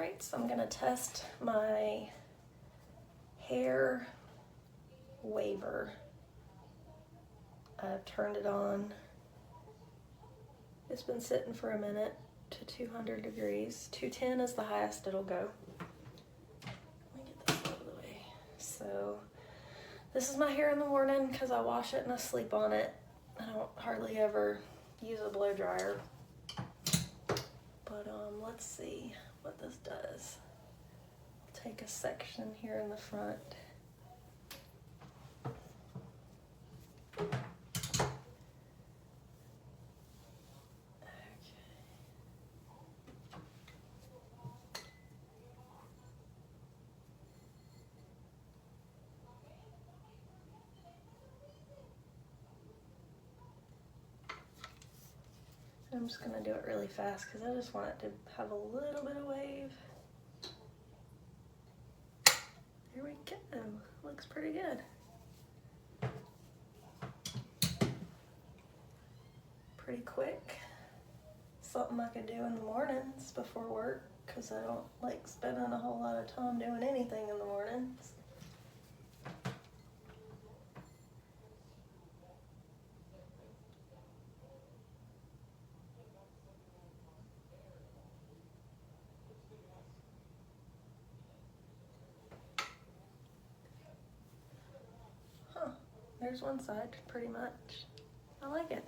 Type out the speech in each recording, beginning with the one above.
Alright, so I'm gonna test my hair waver. I've turned it on. It's been sitting for a minute to 200 degrees. 210 is the highest it'll go. Let me get this out of the way. So this is my hair in the morning because I wash it and I sleep on it. I don't hardly ever use a blow dryer. But let's see what this does. I'll take a section here in the front. I'm just gonna do it really fast because I just want it to have a little bit of wave. Here we go. Looks pretty good. Pretty quick. Something I could do in the mornings before work because I don't like spending a whole lot of time doing anything in the mornings. There's one side, pretty much. I like it.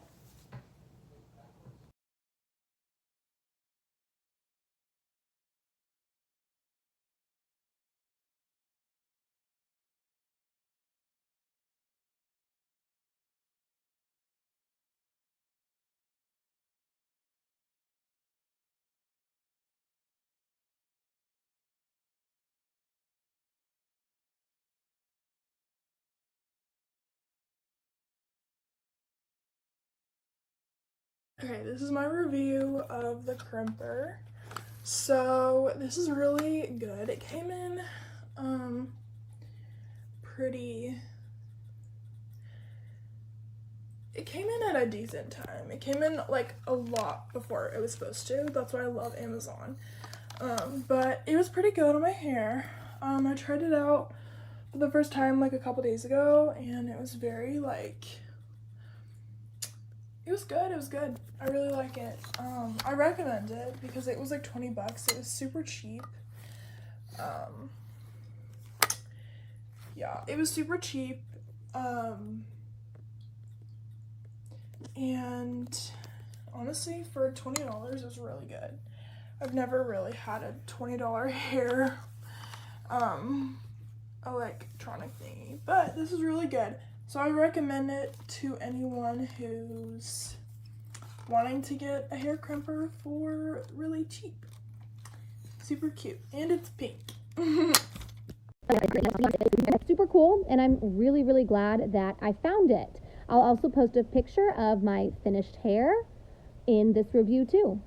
Okay, this is my review of the Crimper. So this is really good. It came in it came in at a decent time. It came in like a lot before it was supposed to. That's why I love Amazon. But it was pretty good on my hair. I tried it out for the first time like a couple days ago and it was very like it was good. I really like it. I recommend it because it was like 20 bucks. It was super cheap. Yeah, it was super cheap. And honestly, for $20, it was really good. I've never really had a $20 hair, electronic thingy, but this is really good. So I recommend it to anyone who's wanting to get a hair crimper for really cheap. Super cute. And it's pink. It's super cool, and I'm really, really glad that I found it. I'll also post a picture of my finished hair in this review too.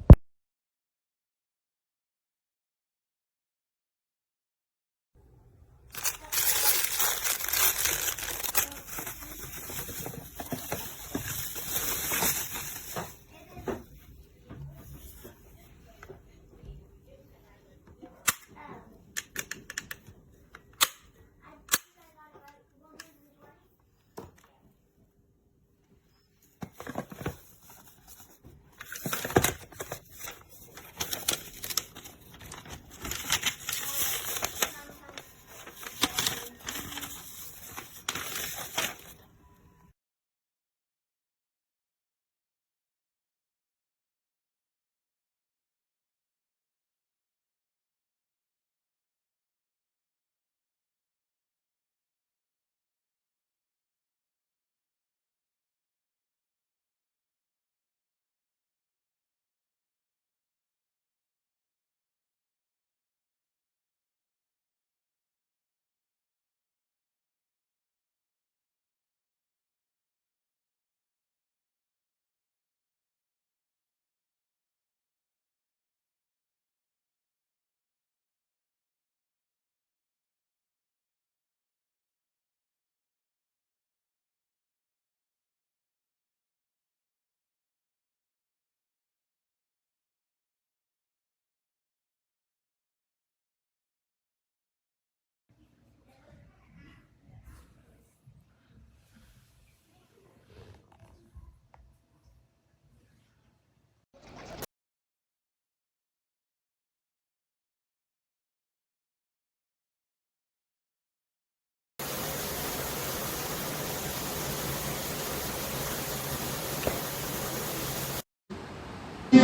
¿Qué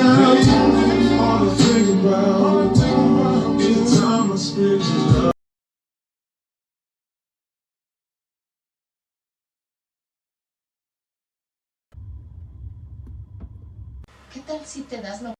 tal si te das la